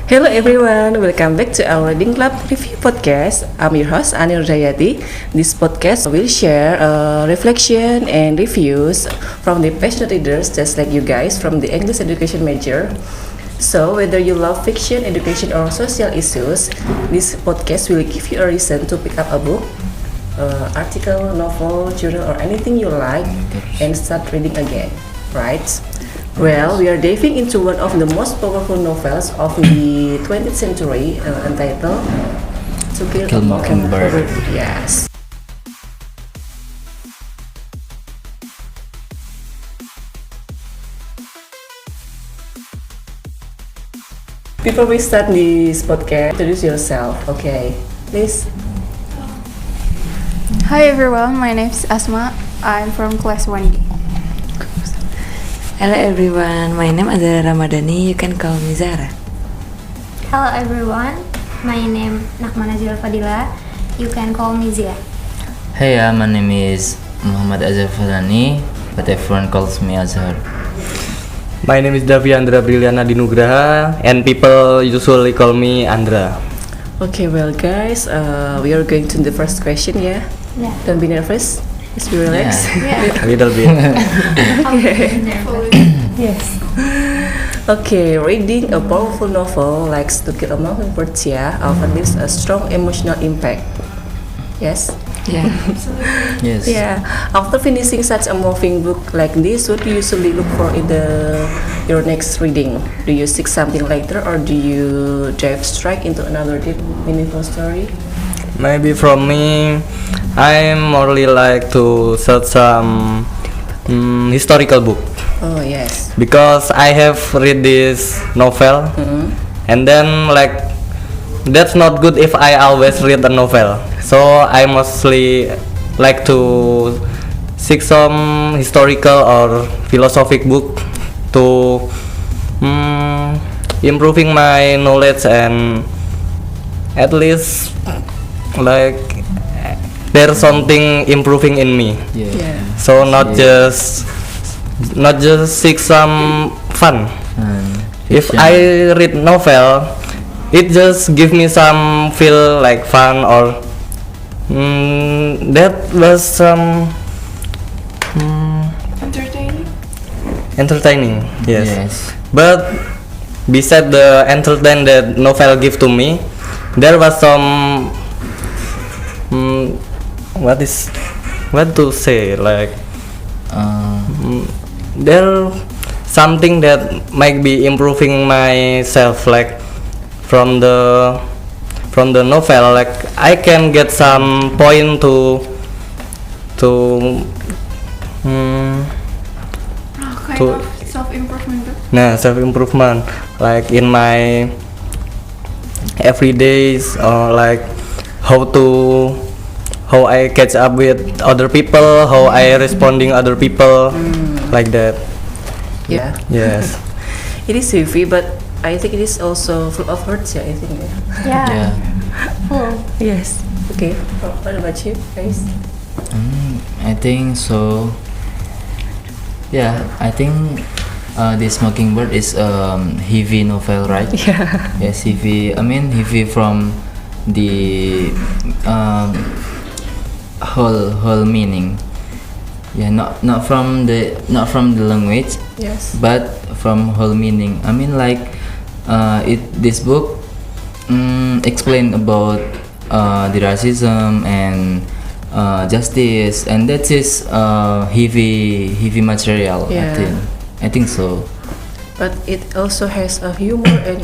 Hello everyone, welcome back to our Reading Club Review Podcast. I'm your host Anil Jayati. This podcast will share reflection and reviews from the passionate readers just like you guys from the English education major. So whether you love fiction, education or social issues, this podcast will give you a reason to pick up a book, article, novel, journal or anything you like and start reading again, right? Well, we are diving into one of the most powerful novels of the 20th century, entitled To Kill a Mockingbird. Yes. Before we start this podcast, introduce yourself, okay? Please. Hi everyone, my name is Asma. I'm from class 1D. Hello everyone, my name is Azara Ramadhani. You can call me Zara. Hello everyone, my name Nakma Nazila Fadila. You can call me Zia. Hey, my name is Muhammad Azhar Fadani, but everyone calls me Azhar. My name is Daviandra Briliana Dinugraha, and people usually call me Andra. Okay, well guys, we are going to the first question, yeah? Yeah. Don't be nervous. Just be relaxed. A little bit. Yes. Okay, reading a powerful novel like To Kill a Mockingbird often leaves a strong emotional impact. Yes? Yeah. Yes. Yeah. After finishing such a moving book like this, what do you usually look for in your next reading? Do you seek something later or do you dive straight into another deep, meaningful story? Maybe from me, I morely like to search some historical book Oh, yes. because I have read this novel, and then that's not good if I always read a novel. So I mostly like to seek some historical or philosophic book to improving my knowledge and at least there's something improving in me. Yeah. So not just seek some fun. If Fiction. I read novel, it just give me some feel like fun or that was some entertaining. Yes. But beside the entertain that novel give to me, there was some what to say there something that might be improving myself from the novel, I can get some point to Self-improvement book. self-improvement in my everydays or how I catch up with other people, how I responding other people, like that. Yeah. Yes. It is heavy, but I think it is also full of words, yeah, I think. Yeah. Yeah. Full. Yes. Okay. What about you, guys? I think so. Yeah, I think this Mockingbird is heavy novel, right? Yeah. Yes, heavy. I mean heavy from the whole meaning. Yeah, not from the language, Yes. but from whole meaning. I mean this book explain about the racism and justice, and that is heavy material. Yeah. I think so. But it also has a humor and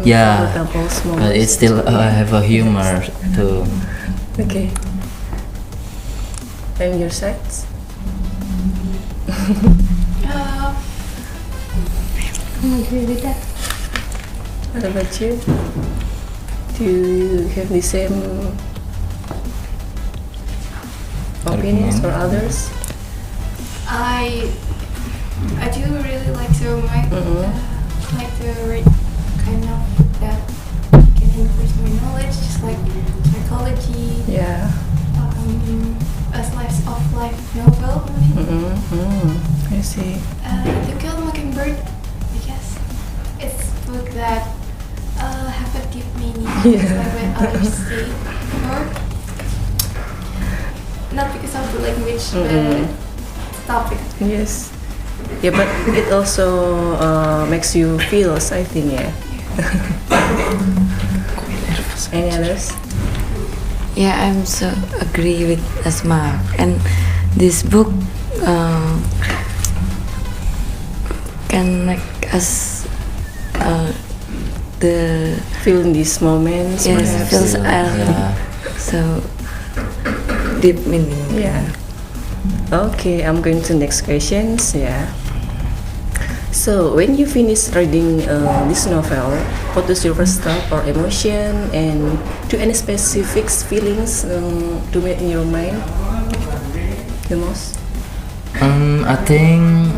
Yeah, unforgettable moments. but it still have a humor too. Okay. And your sides? I agree with that. What about you? Do you have the same opinions or others? I do really like to like to read kind of that can increase my knowledge, just like psychology, Yeah. a slice of life novel. I see. To Kill a Mockingbird, because it's a book that deep meaning. Just like when others say, or not because of the language, but the topic. Yes. Yeah, but it also makes you feel, I think, yeah. Any others? Yeah, I'm so agree with Asma. And this book can make us the Feel in these moments. yes perhaps. feels Yeah. so deep meaning. Yeah. Okay, I'm going to next questions. Yeah. So when you finish reading this novel, what was your first thought or emotion, and do any specific feelings to make in your mind the most? I think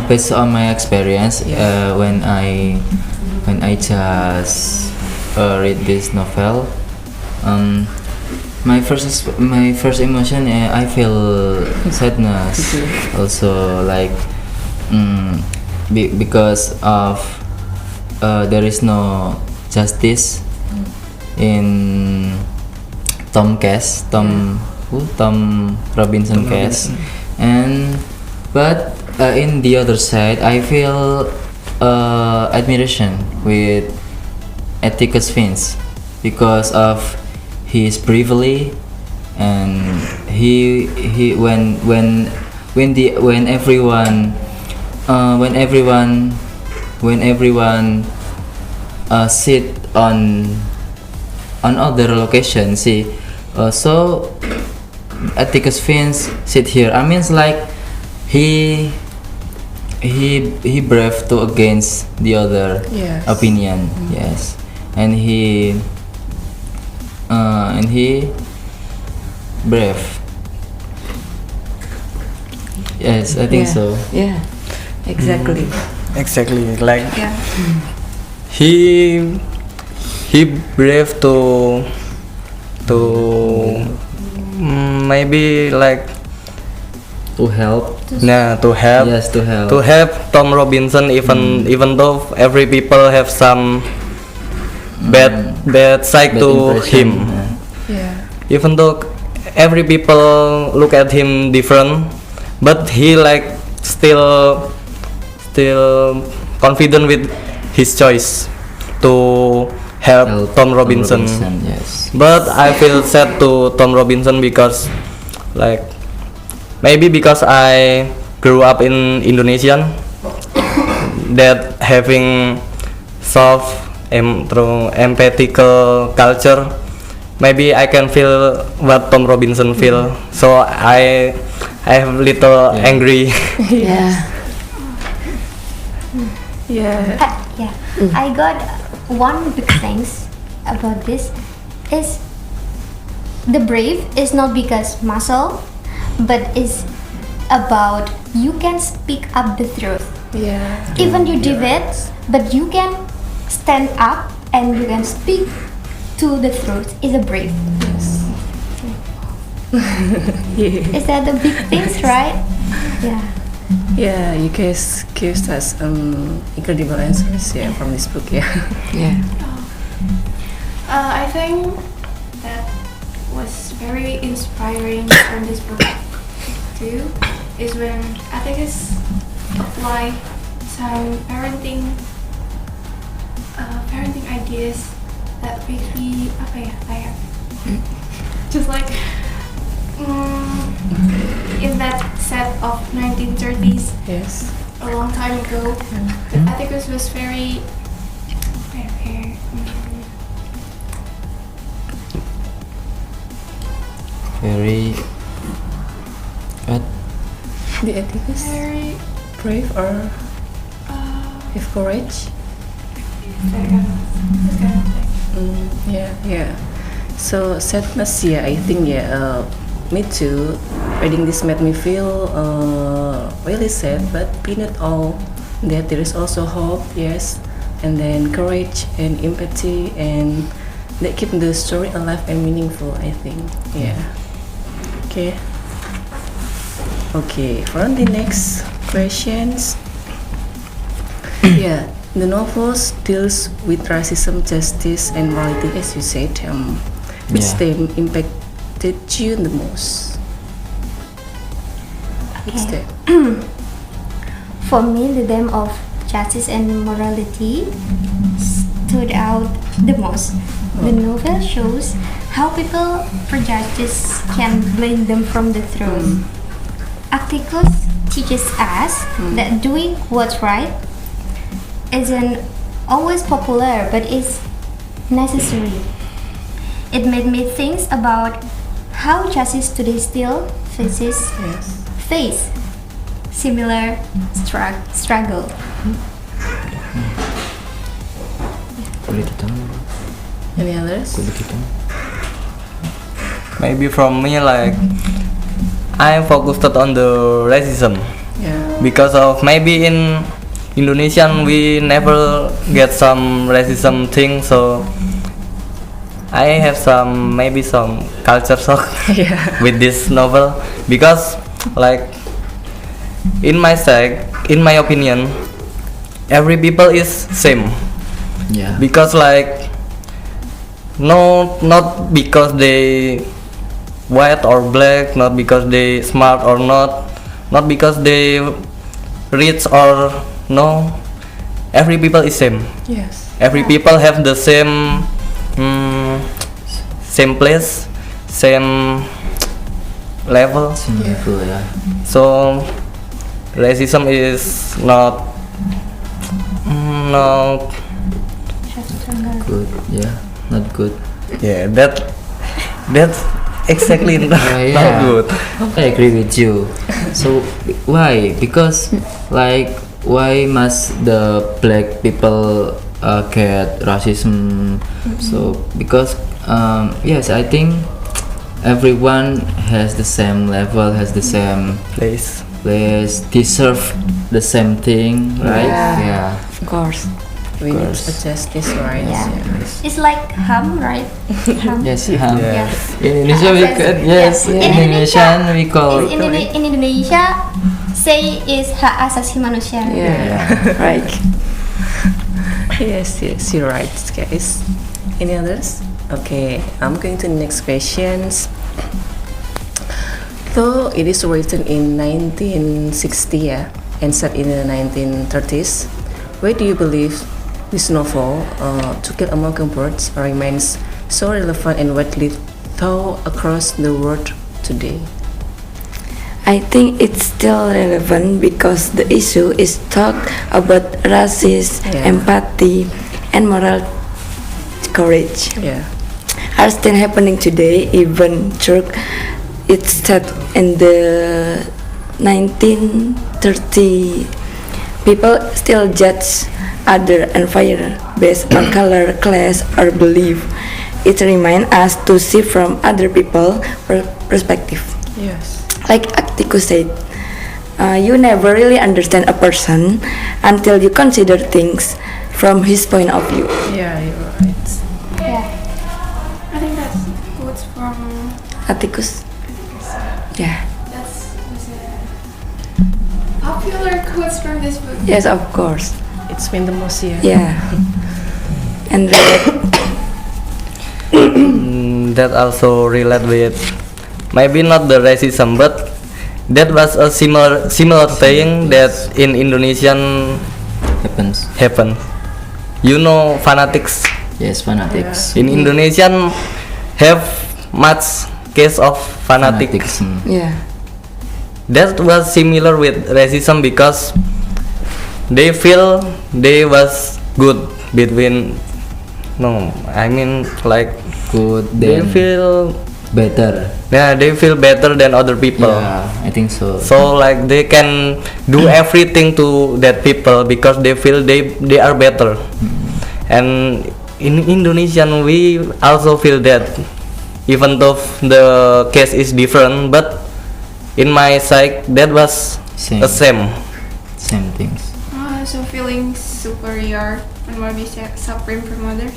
based on my experience, when I just read this novel, my first emotion, I feel sadness. Also, like because of there is no justice in Tom Robinson case, and but in the other side, I feel admiration with Atticus Finch because of his bravery, and he when everyone sit on other location, see, so Atticus Finch sit here. I mean, it's like he brave to against the other Yes. opinion. Yes, and he brave. Yes, I think so. Yeah, exactly. Exactly, like Yeah. he brave to maybe like To help. to help Yes, to help. Tom Robinson, even though every people have some bad side Bad to impression, him, Yeah. even though every people look at him different, but he like still confident with his choice to help Tom Robinson. Yes. But I feel sad to Tom Robinson because like maybe because I grew up in Indonesian, that having soft through empathical culture, maybe I can feel what Tom Robinson feel. So I have little Yeah. angry. Yeah. Yeah. Yeah, I got one big things about this is the brave is not because muscle, but is about you can speak up the truth. Yeah. Even you debate, but you can stand up and you can speak to the truth. Is a brave. Yeah. Is that the big things, right? Yeah. Yeah, you guys gives us incredible answers, yeah, from this book, yeah. Yeah. I think that was very inspiring from this book too. Is when Atticus apply some parenting ideas that really apa ya kayak just like in that set of 1930s, Yes. a long time ago, but Atticus was very Very what? The Atticus, very brave or have courage? that kind of thing. Yeah, yeah. So sadness, yeah, I think, yeah, me too. Reading this made me feel really sad, but beneath all that there is also hope, yes, and then courage and empathy, and that keep the story alive and meaningful, I think. Yeah. Okay. Okay, for the next questions. Yeah, The novel deals with racism, justice, and morality, as you said. Which Yeah. theme impacted you the most? Which Okay. theme? For me, the theme of justice and morality stood out the most. The novel shows how people prejudice can blame them from the throne. Atticus teaches us that doing what's right isn't always popular but is necessary. It made me think about how justice today still Yes. face similar struggle. Boleh kita? Any others? Boleh kita? Maybe from me, like I focused on the racism Yeah. because of maybe in Indonesian we never get some racism thing, so I have maybe some culture shock Yeah. with this novel because like in my opinion, every people is same Yeah. because like no, not because they white or black, not because they smart or not because they rich or no, every people is same. Yes. Every people have the same same place, same level. Same level ya. So racism is not Good. Yeah. Not good. yeah, that's exactly not Yeah. good. I agree with you. So why? Because like why must the black people get racism? So because yes, I think everyone has the same level, has the same Place. place, deserve the same thing, right? Yeah. Of course. We need course. a justice, right? Yeah. It's like ham, right? Ham. Yes. Yeah. Yeah. In Indonesia we could, yes. Yeah. In Indonesian we call In Indonesia, say is hak asasi manusia. Yeah. Right. Yes, you're right, guys. Any others? Okay, I'm going to the next questions. Though it is written in 1960 and set in the 1930s, why do you believe this novel, To Kill a Mockingbird, remains so relevant and widely thought across the world today? I think it's still relevant because the issue is talk about racism, Yeah. empathy, and moral courage Yeah. are still happening today, even though it's set in the 1930. People still judge other and fire based on color, class, or belief. It reminds us to see from other people perspective. Yes. Like Atticus said, you never really understand a person until you consider things from his point of view. Yeah, you're right. Yeah. I think that's quotes from. Atticus. Yeah. That's was a popular quotes from this book. Yes, of course. It's been the most year. Yeah. And That also relate with maybe not the racism, but that was a similar thing that in Indonesian happens. happen. You know fanatics Yes, fanatics. in Indonesian have much case of fanatics. Fanaticism. yeah. That was similar with racism because they feel they was good between I mean like Good. they Then feel better. they feel better than other people. Yeah, I think so. So like they can do everything to that people because they feel they are better. And in Indonesian we also feel that even though the case is different, but in my side that was Same. the same. Same things. So feeling superior and maybe suffering from others.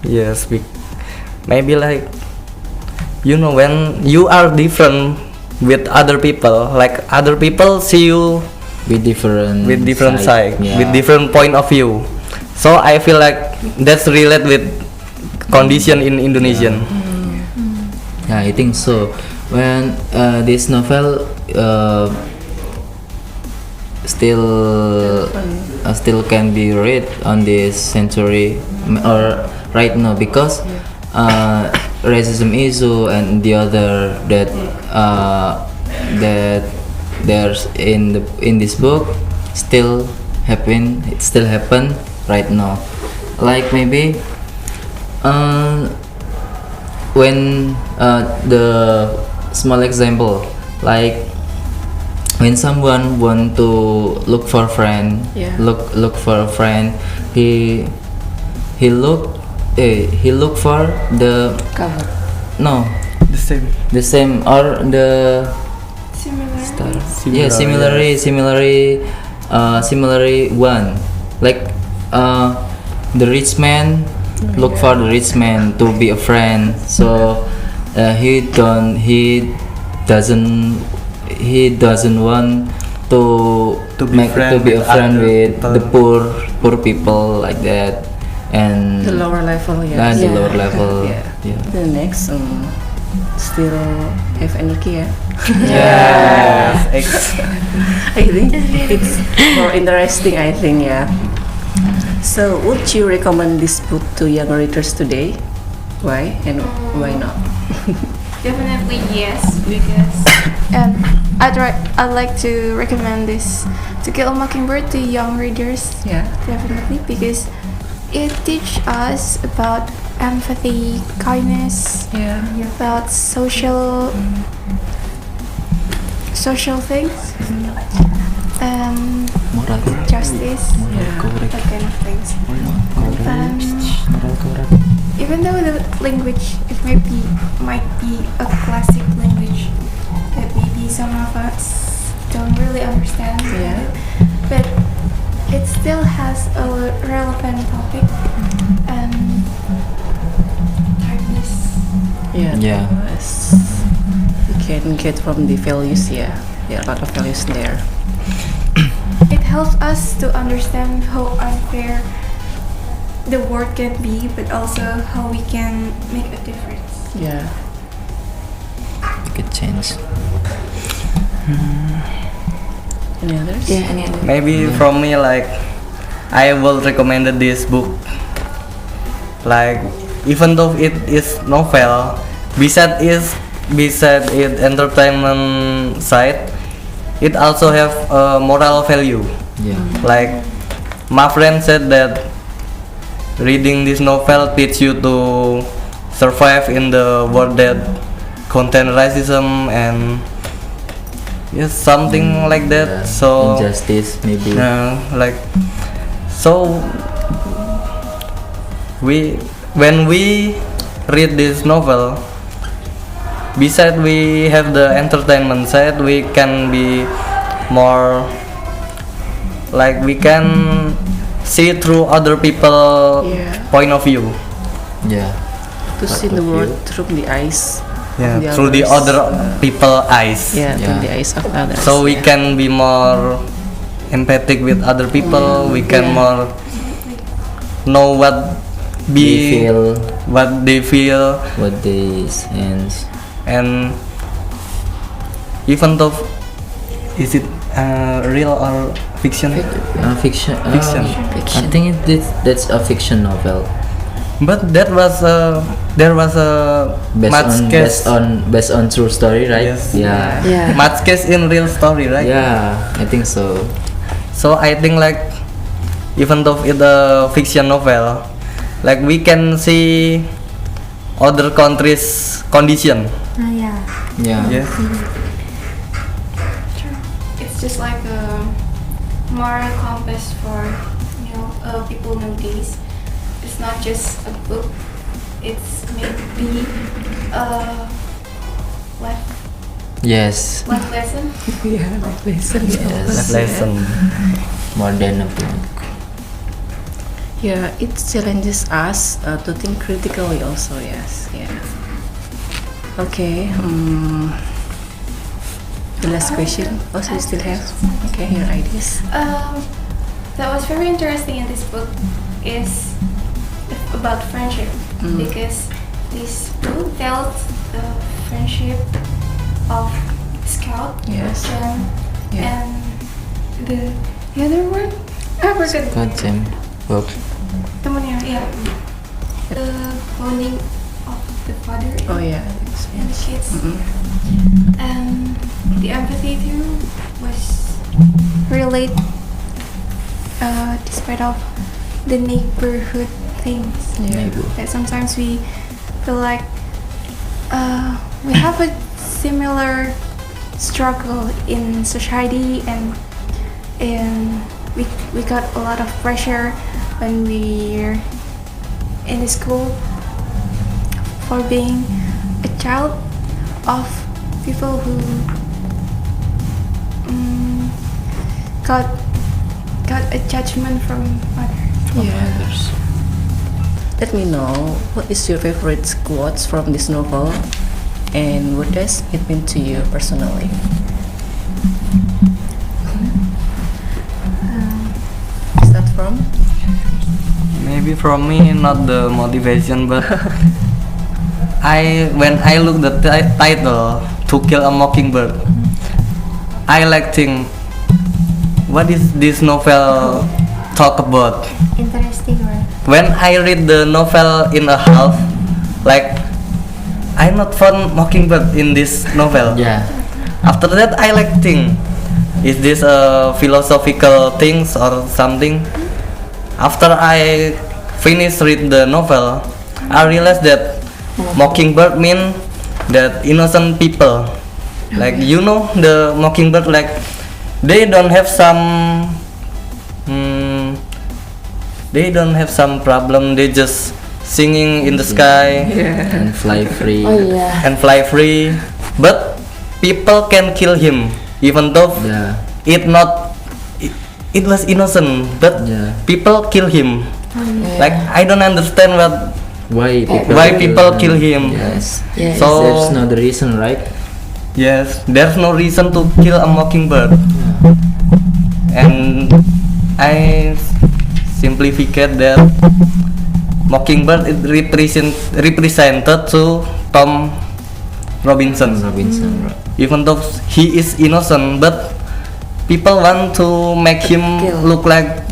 Yes, maybe like when you are different with other people, like other people see you with different side, yeah. with different point of view. So I feel like that's relate with condition in Indonesian. Yeah, I think so. When this novel still can be read on this century or right now, because racism issue and the other that there's in this book still happen right now. Like maybe when the small example, like when someone want to look for a friend, Yeah. look for a friend, he look for the Cover. no The same. or the Similar. star. Similar, Yeah, similarly one, like the rich man look for the rich man to be a friend, so he doesn't want to be a friend with the poor people like that, and The lower level, yeah, yes. the lower level. Yeah. Yeah. The next, still have energy, yeah. Yes. I think it's more interesting. I think, yeah. So, would you recommend this book to young readers today? Why and why not? Definitely yes, because I'd like to recommend this To Kill a Mockingbird to young readers. Yeah. Definitely, because it teaches us about empathy, kindness, Yeah. about social things, Moral justice, correct. that kind of things. Even though the language might be a classic language that maybe some of us don't really understand, Yeah. but it still has a relevant topic and kindness. Yeah. Yeah. Yes. You can get from the values, yeah. There are a lot of values there. It helps us to understand how unfair the world can be, but also how we can make a difference. Yeah. Make a change. Any others? Yeah, any other? Maybe from me, like I will recommend this book. Like even though it is novel, besides it entertainment side, it also have a moral value. Yeah. Like my friend said that reading this novel teach you to survive in the world that contain racism and yes, something like that. Yeah. So Injustice maybe. like so when we read this novel, besides we have the entertainment side, we can be more like we can see through other people Yeah. point of view. Yeah. To see the world through the eyes. of the Through the others. other people eyes. Yeah, through Yeah. the eyes of others. So we yeah. can be more empathic with other people. We can Yeah. more know what They feel what they feel, what they sense. and even though is it real or fiction? Fiction. Fiction. I think that's a fiction novel. But that was there was a Matt's case. Based on true story, right? Yes. Yeah. Yeah. Matt's case in real story, right? Yeah, I think so. So I think like even though it's a fiction novel, like we can see other countries' condition. Yeah. Yeah. Yes. It's just like a moral compass for people nowadays. It's not just a book. It's maybe a life Yes. lesson. Yeah, like lesson. Yes. Lesson. More than a book. Yeah, it challenges us to think critically also. Yes. Yeah. Okay. The the last question. Also, you still have your ideas. That was very interesting in this book is about friendship because this book tells the friendship of Scout, Yes. Jem, Yeah. and the other one. I forgot. God, Jam, Bob. Temennya, yeah. The bonding of the father Oh yeah. and the kids. And the empathy too was really despite of the neighborhood things Yeah. that sometimes we feel like we have a similar struggle in society and we got a lot of pressure when we're in the school for being a child of people who got a judgment from others. Let me know what is your favorite quotes from this novel, and what does it mean to you personally? Start from. Maybe from me, not the motivation, but when I look the title "To Kill a Mockingbird," I like think, what is this novel talk about? Interesting, right? When I read the novel in a half, like I not found mockingbird in this novel. Yeah. After that, I like think, is this a philosophical things or something? After I finish read the novel, I realized that mockingbird mean that innocent people. Like the mockingbird, like they don't have some problem. They just singing in the sky And fly free. Oh yeah. and fly free. But people can kill him, even though Yeah. it was innocent. But Yeah. people kill him. Like I don't understand why people kill him. Yes. Yes. So There's no the reason, right? yes, there's no reason to kill a mockingbird. And I simplificate that mockingbird is represented to Tom Robinson. Robinson, right? Even though he is innocent, but people want to make him Kill. look like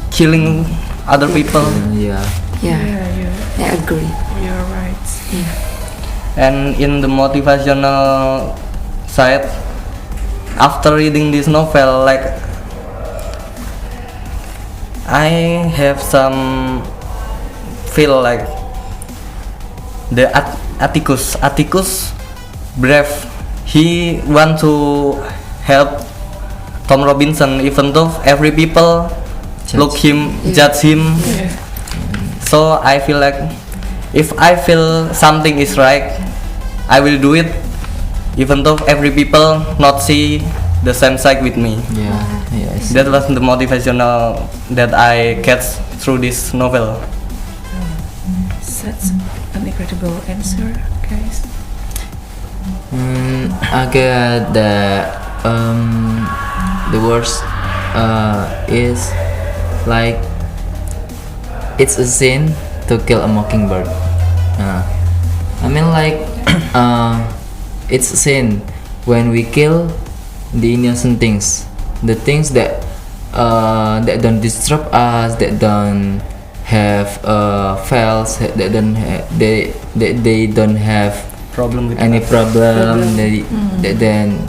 killing other people. Yeah. Yeah. I agree. You're right. And in the motivational side, after reading this novel, like I have some feel like the Atticus brave. He want to help Tom Robinson, even though every people judge him. So I feel like if I feel something is right, I will do it, even though every people not see the same side with me. Yeah. Yes. That was the motivational that I catch through this novel. Such an incredible answer, guys. I get that the worst is like it's a sin to kill a mockingbird. I mean like it's a sin when we kill the innocent things, the things that don't disturb us, that don't have fails, that don't they don't have Problem with any us. problem. They then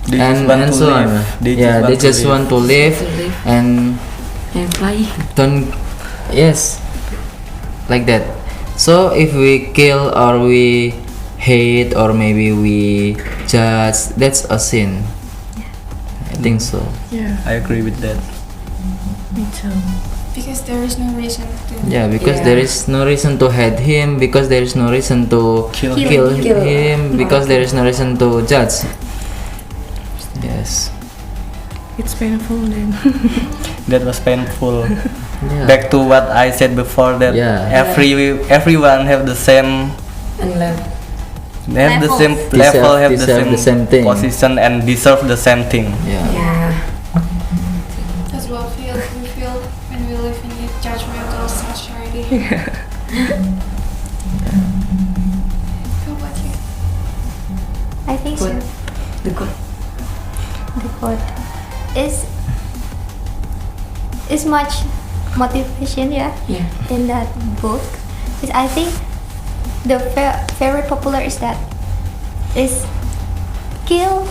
They just want and to so on. live. They just want to live and And fly. don't like that. So if we kill or we hate or maybe we judge, that's a sin. I think so. Yeah, I agree with that. me too. Because there is no reason to. Yeah, because Yeah. there is no reason to hate him, because there is no reason to Kill kill Kill. him, because there is no reason to judge. Yes. It's painful then. That was painful. Yeah. Back to what I said before, that Yeah. everyone have the same And love. They have the same Levels. level, have Deserve the same thing. position, and deserve the same thing. Yeah. Yeah. That's what we feel when we live in a judgmental society. How about you? I think so. The quote. The quote is much motivation, yeah, Yeah. in that book. Is I think the very popular is that is kill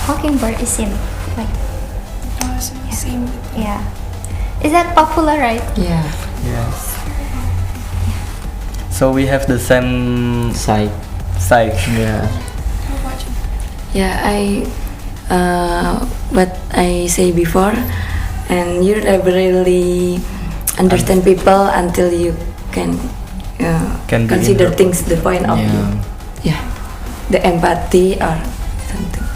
mockingbird is sin. Like Oh, so same. yeah, is that popular, right? Yeah. Yes. So we have the same Psych. side. Yeah. How about you? Yeah, what I say before, and you never really understand people until you can, Can be consider in their- things the point of view. Yeah. Yeah, the empathy or something.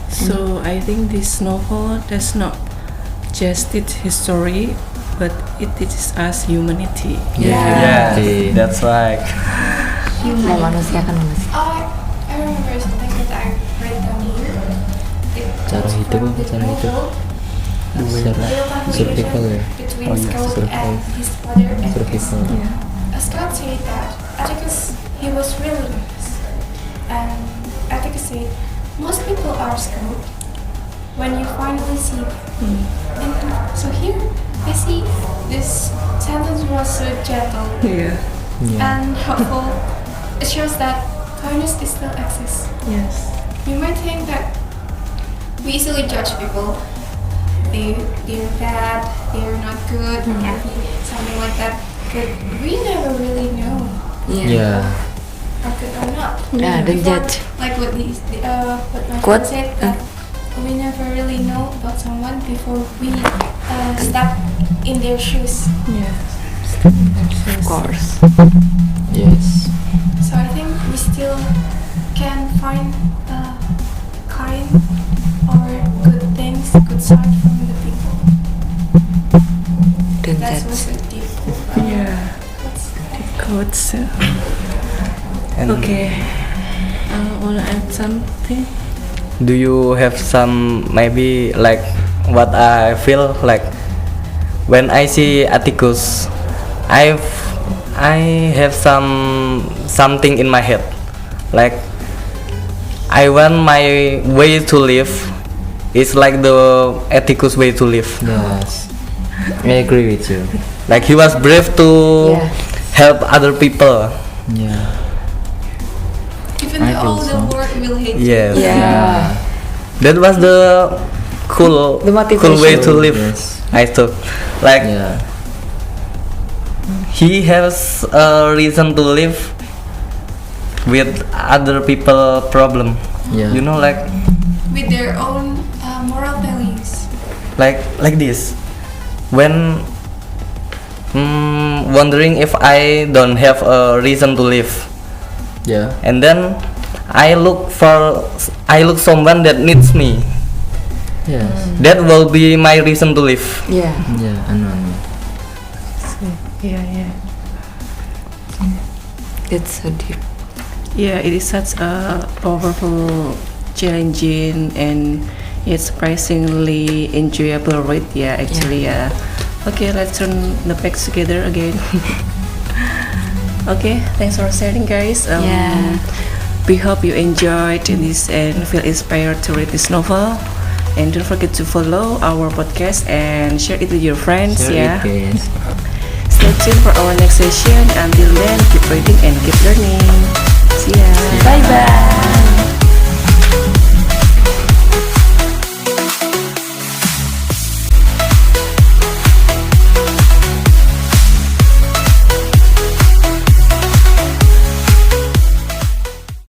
So I think this novel does not just teach history, but it teaches us humanity. Yeah, Okay. that's right. Memanusiakan manusia. I remember something that I read down here. Cara hidup apa cara hidup? Survival ya. Between Oh, yeah, Scout survival. and his father Survival. Scout said that Atticus, he was really nervous. And Atticus said, most people are scared when you finally see them. And so here, I see this sentence was so gentle Yeah. Yeah. and helpful. It shows that kindness still exists. Yes. You might think that we easily judge people. They're bad, they're not good, something like that. But we never really know Yeah. are good or not. Yeah, don't Before, judge. like what what my Quote, friend said, that we never really know about someone before we step in their shoes. Yes. Of course. Yes. So I think we still can find kind or good things, good side from the people. Don't That judge. was a deep. Yeah. quotes. Quotes. And Okay. Wanna add something? do you have some maybe like what I feel like when I see Atticus, I have something in my head, like I want my way to live is like the Atticus way to live. Yes. I agree with you. Like he was brave to Yeah. help other people. Yeah. Even I though feel the so. world will hate Yes. Yeah. That was the cool The cool way to motivation. live. Yes. I thought, like Yeah. he has a reason to live with other people problem. Yeah. You know, like with their own moral values. like this. When wondering if I don't have a reason to live, Yeah. and then I look someone that needs me. Yes. That will be my reason to live. Yeah. Yeah. I know. Yeah. It's so deep. Yeah, it is such a powerful, challenging, and yet surprisingly enjoyable read. Yeah, actually, yeah. Okay, let's turn the page together again. Okay, thanks for sharing, guys. Yeah. We hope you enjoyed this and feel inspired to read this novel. And don't forget to follow our podcast and share it with your friends. Share yeah. it, guys. Stay tuned for our next session. Until then, keep reading and keep learning. See ya. Bye bye.